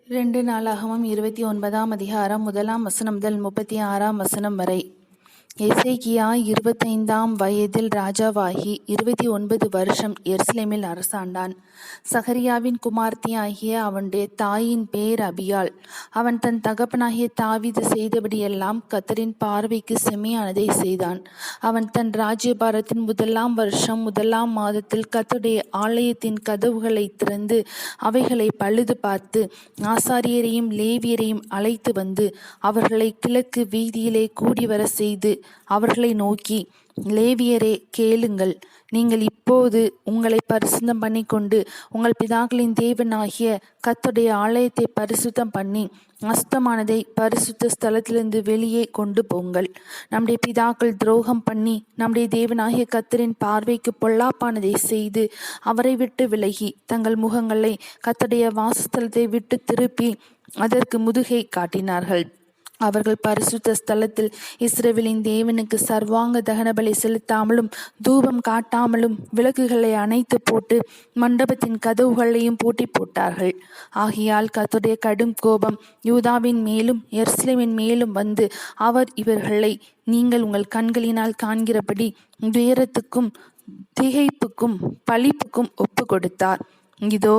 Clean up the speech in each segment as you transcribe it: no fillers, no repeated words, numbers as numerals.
2 நாளாகமம் 29ஆம் அதிகாரம் 1ஆம் வசனம் முதல் 36ஆம் வசனம் வரை. எசேக்கியா 25ஆம் வயதில் ராஜாவாகி 29 வருஷம் எருசலேமில் அரசாண்டான். சகரியாவின் குமார்த்தியாகிய அவனுடைய தாயின் பேர் அபியாள். அவன் தன் தகப்பனாகிய தாவீது செய்தபடியெல்லாம் கர்த்தரின் பார்வைக்கு செம்மையானதை செய்தான். அவன் தன் ராஜ்யபாரத்தின் 1ஆம் வருஷம் 1ஆம் மாதத்தில் கர்த்தருடைய ஆலயத்தின் கதவுகளை திறந்து அவைகளை பழுது பார்த்து ஆசாரியரையும் லேவியரையும் அழைத்து வந்து அவர்களை கிழக்கு வீதியிலே கூடிவர செய்து அவர்களை நோக்கி, லேவியரே கேளுங்கள், நீங்கள் இப்போது உங்களை பரிசுத்தம் பண்ணி கொண்டு உங்கள் பிதாக்களின் தேவனாகிய கர்த்தருடைய ஆலயத்தை பரிசுத்தம் பண்ணி அசுத்தமானதை பரிசுத்த ஸ்தலத்திலிருந்து வெளியே கொண்டு போங்கள். நம்முடைய பிதாக்கள் துரோகம் பண்ணி நம்முடைய தேவனாகிய கர்த்தரின் பார்வைக்கு பொல்லாப்பானதை செய்து அவரை விட்டு விலகி தங்கள் முகங்களை கர்த்தருடைய வாசஸ்தலத்தை விட்டு திருப்பி அதற்கு முதுகை காட்டினார்கள். அவர்கள் பரிசுத்த ஸ்தலத்தில் இஸ்ரவேலின் தேவனுக்கு சர்வாங்க தகன பலி செலுத்தாமலும் தூபம் காட்டாமலும் விளக்குகளை அணைத்து போட்டு மண்டபத்தின் கதவுகளையும் பூட்டி போட்டார்கள். ஆகையால் கர்த்தருடைய கடும் கோபம் யூதாவின் மேலும் எருசலேமின் மேலும் வந்து அவர் இவர்களை நீங்கள் உங்கள் கண்களினால் காண்கிறபடி துயரத்துக்கும் திகைப்புக்கும் பழிப்புக்கும் ஒப்பு கொடுத்தார். இதோ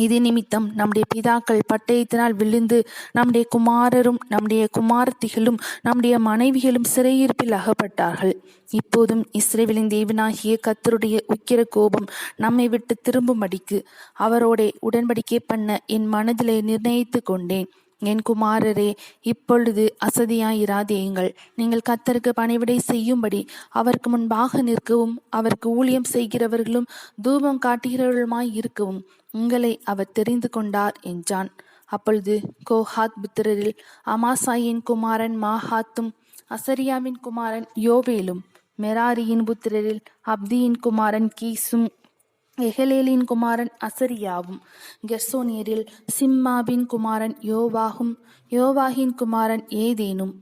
இது நிமித்தம் நம்முடைய பிதாக்கள் பட்டயத்தினால் விழுந்து நம்முடைய குமாரரும் நம்முடைய குமாரத்திகளும் நம்முடைய மனைவிகளும் சிறையிருப்பில் அகப்பட்டார்கள். இப்போதும் இஸ்ரவேலின் தேவனாகிய கர்த்தருடைய உக்கிர கோபம் நம்மை விட்டு திரும்பும்படிக்கு அவரோட உடன்படிக்கை பண்ண என் மனதிலே நிர்ணயித்து கொண்டேன். என் குமாரரே, இப்பொழுது அசதியாயிராதேயுங்கள். நீங்கள் கர்த்தருக்கு பணிவிடை செய்யும்படி அவருக்கு முன்பாக நிற்கவும் அவருக்கு ஊழியம் செய்கிறவர்களும் தூபம் காட்டுகிறவர்களுமாய் இருக்கவும் உங்களை அவர் தெரிந்து கொண்டார் என்றான். அப்பொழுது கோஹாத் புத்திரரில் அமாசாயின் குமாரன் மாஹாத்தும் அசரியாவின் குமாரன் யோவேலும் மெராரியின் புத்திரரில் அப்தியின் குமாரன் கீசும் எஹலேலின் குமாரன் அசரியாவும் கெர்சோனியரில் சிம்மாவின் குமாரன் யோவாகும் யோவாகின் குமாரன் ஏதேனும்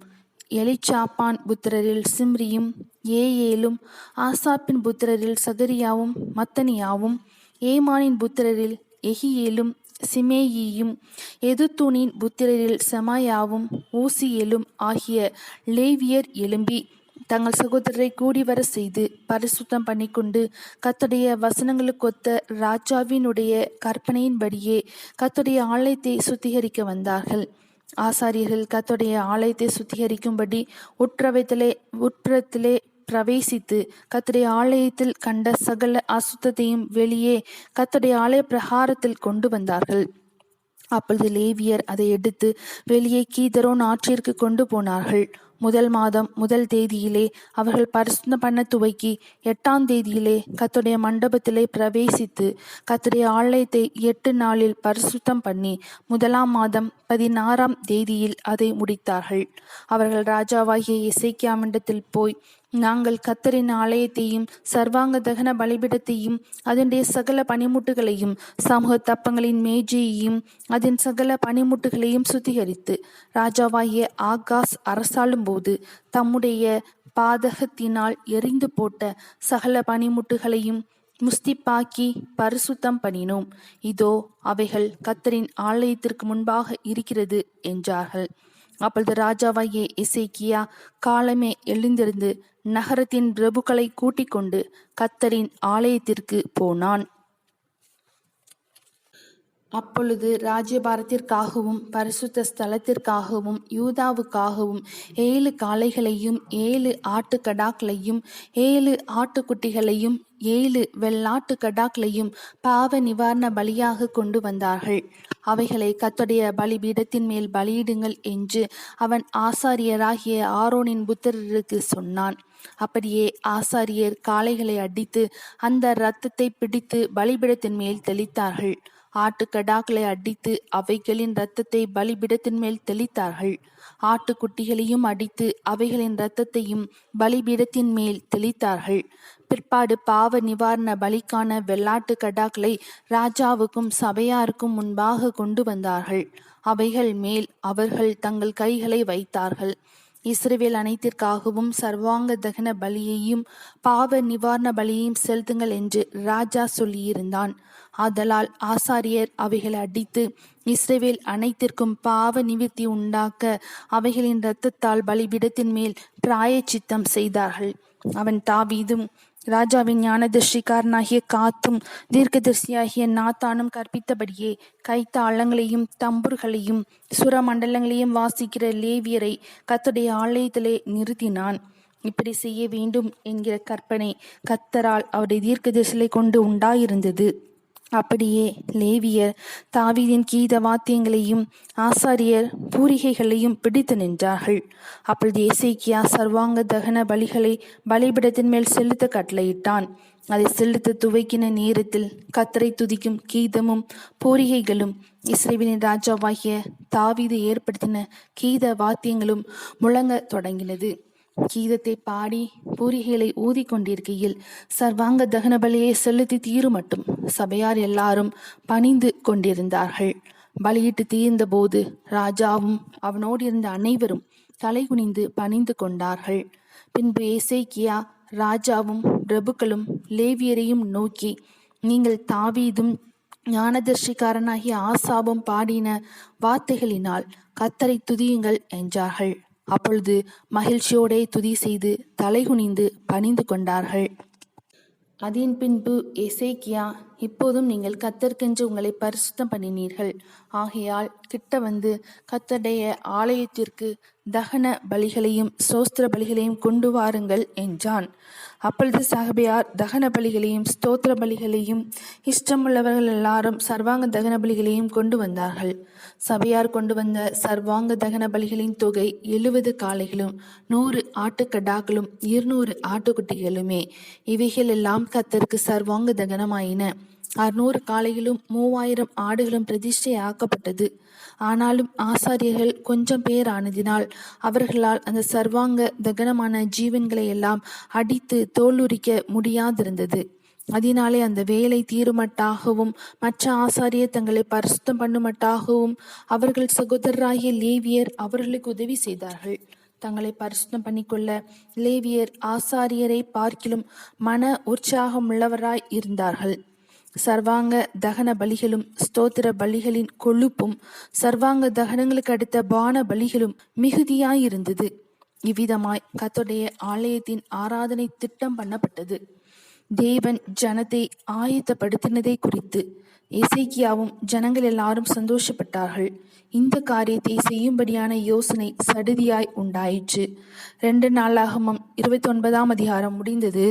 எலிச்சாப்பான் புத்திரரில் சிம்ரியும் ஏயேலும் ஆசாப்பின் புத்திரரில் சகரியாவும் மத்தனியாவும் ஏமானின் புத்திரரில் எகியேலும் சிமேயியும் எதுத்தூனின் புத்திரரில் செமாயாவும் ஊசியேலும் ஆகிய லேவியர் எழும்பி தங்கள் சகோதரரை கூடிவர செய்து பரிசுத்தம் பண்ணிக்கொண்டு கர்த்தருடைய வசனங்களுக்கொத்த ராஜாவினுடைய கற்பனையின்படியே கர்த்தருடைய ஆலயத்தை சுத்திகரிக்க வந்தார்கள். ஆசாரியர்கள் கர்த்தருடைய ஆலயத்தை சுத்திகரிக்கும்படி உட்புறத்திலே பிரவேசித்து கர்த்தருடைய ஆலயத்தில் கண்ட சகல அசுத்தத்தையும் வெளியே கர்த்தருடைய ஆலய பிரகாரத்தில் கொண்டு வந்தார்கள். அப்பொழுது லேவியர் அதை எடுத்து வெளியே கீதரோன் ஆற்றிற்கு கொண்டு போனார்கள். 1 மாதம் 1 தேதியிலே அவர்கள் பரிசுத்தம் பண்ண துவக்கி 8ஆம் தேதியிலே கர்த்தருடைய மண்டபத்திலே பிரவேசித்து கர்த்தருடைய ஆலயத்தை 8 நாளில் பரிசுத்தம் பண்ணி 1ஆம் மாதம் 16ஆம் தேதியில் அதை முடித்தார்கள். அவர்கள் ராஜாவாகிய எசேக்கியாவினிடத்தில் போய், நாங்கள் கர்த்தரின் ஆலயத்தையும் சர்வாங்க தகன பலிபீடத்தையும் அதனுடைய சகல பணிமுட்டுகளையும் சமூக தப்பங்களின் மேஜையையும் அதன் சகல பணிமுட்டுகளையும் சுத்திகரித்து ராஜாவாகிய ஆகாஸ் அரசாளும் போது தம்முடைய பாதகத்தினால் எரிந்து போட்ட சகல பணிமுட்டுகளையும் முஸ்திப்பாக்கி பரிசுத்தம் பண்ணினோம். இதோ அவைகள் கர்த்தரின் ஆலயத்திற்கு முன்பாக இருக்கிறது என்றார்கள். அப்பொழுது ராஜாவாகிய எசேக்கியா காலமே எழுந்திருந்து நகரத்தின் பிரபுக்களை கூட்டிக் கொண்டு கர்த்தரின் ஆலயத்திற்கு போனான். அப்பொழுது ராஜ்யபாரத்திற்காகவும் பரிசுத்த ஸ்தலத்திற்காகவும் யூதாவுக்காகவும் 7 காளைகளையும் 7 ஆட்டுக்கடாக்களையும் 7 ஆட்டுக்குட்டிகளையும் 7 வெள்ளாட்டு கடாக்களையும் பாவ நிவாரண பலியாக கொண்டு வந்தார்கள். அவைகளை கர்த்தருடைய பலிபீடத்தின் மேல் பலியிடுங்கள் என்று அவன் ஆசாரியராகிய ஆரோனின் புத்திரருக்கு சொன்னான். அப்படியே ஆசாரியர் காளைகளை அடித்து அந்த இரத்தத்தை பிடித்து பலிபீடத்தின் மேல் தெளித்தார்கள். ஆட்டுக்கடாக்களை அடித்து அவைகளின் இரத்தத்தை பலிபீடத்தின் மேல் தெளித்தார்கள். ஆட்டுக்குட்டிகளையும் அடித்து அவைகளின் இரத்தத்தையும் பலிபீடத்தின் மேல் தெளித்தார்கள். பிற்பாடு பாவ நிவாரண பலிக்கான வெள்ளாட்டு கடாக்களை ராஜாவுக்கும் சபையாருக்கும் முன்பாக கொண்டு வந்தார்கள். அவைகள் மேல் அவர்கள் தங்கள் கைகளை வைத்தார்கள். இஸ்ரவேல் அனைத்திற்காகவும் சர்வாங்க தகன பலியையும் பாவ நிவாரண பலியையும் செலுத்துங்கள் என்று ராஜா சொல்லியிருந்தான். ஆதலால் ஆசாரியர் அவைகளை அடித்து இஸ்ரவேல் அனைத்திற்கும் பாவ நிவிர்த்தி உண்டாக்க அவைகளின் இரத்தத்தால் பலிபீடத்தின் மேல் பிராயச்சித்தம் செய்தார்கள். அவன் தாவீதும் ராஜாவின் ஞானதர்ஷிக்காரனாகிய காத்தும் தீர்க்கதரிசியாகிய நாத்தானும் கற்பித்தபடியே கைத்தாளங்களையும் தம்புர்களையும் சுரமண்டலங்களையும் வாசிக்கிற லேவியரை கர்த்தருடைய ஆலயத்திலே நிறுத்தினான். இப்படி செய்ய வேண்டும் என்கிற கற்பனை கர்த்தரால் அவருடைய தீர்க்கதரிசிகளை கொண்டு உண்டாயிருந்தது. அப்படியே லேவியர் தாவீதின் கீத வாத்தியங்களையும் ஆசாரியர் பூரிகைகளையும் பிடித்து நின்றார்கள். அப்பொழுது எசேக்கியா சர்வாங்க தகன பலிகளை பலிபீடத்தின் மேல் செலுத்த கட்டளையிட்டான். அதை செலுத்த துவைக்கின நேரத்தில் கர்த்தரை துதிக்கும் கீதமும் பூரிகைகளும் இஸ்ரவேலின் ராஜாவாகிய தாவீது ஏற்படுத்தின கீத வாத்தியங்களும் முழங்க தொடங்கினது. கீதத்தை பாடி பூரிகைகளை ஊதிக்கொண்டிருக்கையில் சர்வாங்க தகன பலியை செலுத்தி தீரும் மட்டும் சபையார் எல்லாரும் பணிந்து கொண்டிருந்தார்கள். பலியிட்டு தீர்ந்த போது ராஜாவும் அவனோடு இருந்த அனைவரும் தலைகுனிந்து பணிந்து கொண்டார்கள். பின்பு எசேக்கியா ராஜாவும் பிரபுக்களும் லேவியரையும் நோக்கி, நீங்கள் தாவீதும் ஞானதர்ஷிக்காரனாகிய ஆசாபும் பாடின வார்த்தைகளினால் கர்த்தரை துதியுங்கள் என்றார்கள். அப்பொழுது மகிழ்ச்சியோடே துதி செய்து தலைகுனிந்து பணிந்து கொண்டார்கள். அதன் பின்பு எசேக்கியா, இப்போதும் நீங்கள் கர்த்தருக்கென்று உங்களை பரிசுத்தம் பண்ணினீர்கள். ஆகையால் கிட்ட வந்து கர்த்தருடைய ஆலயத்திற்கு தகன பலிகளையும் ஸ்தோத்திர பலிகளையும் கொண்டு வாருங்கள் என்றான். அப்பொழுது சகபையார் தகன பலிகளையும் ஸ்தோத்திர பலிகளையும் இஷ்டமுள்ளவர்கள் எல்லாரும் சர்வாங்க தகன பலிகளையும் கொண்டு வந்தார்கள். சபையார் கொண்டு வந்த சர்வாங்க தகன பலிகளின் தொகை 70 காளைகளும் 100 ஆட்டுக்கடாக்களும் 200 ஆட்டுக்குட்டிகளுமே. இவைகள் எல்லாம் கர்த்தருக்கு சர்வாங்க தகனமாயின. 600 காளைகளும் 3000 ஆடுகளும் பிரதிஷ்டை ஆக்கப்பட்டது. ஆனாலும் ஆசாரியர்கள் கொஞ்சம் பேர் ஆனதினால் அவர்களால் அந்த சர்வாங்க தகனமான ஜீவன்களை எல்லாம் அடித்து தோலுரிக்க முடியாதிருந்தது. அதனாலே அந்த வேலை தீருமட்டாகவும் மற்ற ஆசாரியர் தங்களை பரிசுத்தம் பண்ணுமட்டாகவும் அவர்கள் சகோதரராகிய லேவியர் அவர்களுக்கு உதவி செய்தார்கள். தங்களை பரிசுத்தம் பண்ணிக்கொள்ள லேவியர் ஆசாரியரை பார்க்கிலும் மன உற்சாகமுள்ளவராய் இருந்தார்கள். சர்வாங்க தகன பலிகளும் ஸ்தோத்திர பலிகளின் கொழுப்பும் சர்வாங்க தகனங்களுக்கு அடுத்த பான பலிகளும் மிகுதியாயிருந்தது. இவ்விதமாய் கர்த்தருடைய ஆலயத்தின் ஆராதனை திட்டம் பண்ணப்பட்டது. தேவன் ஜனத்தை ஆயத்தப்படுத்தினதை குறித்து எசேக்கியாவும் ஜனங்கள் எல்லாரும் சந்தோஷப்பட்டார்கள். இந்த காரியத்தை செய்யும்படியான யோசனை சடுதியாய் உண்டாயிற்று. 2 நாளாகமம் 29 அதிகாரம் முடிந்தது.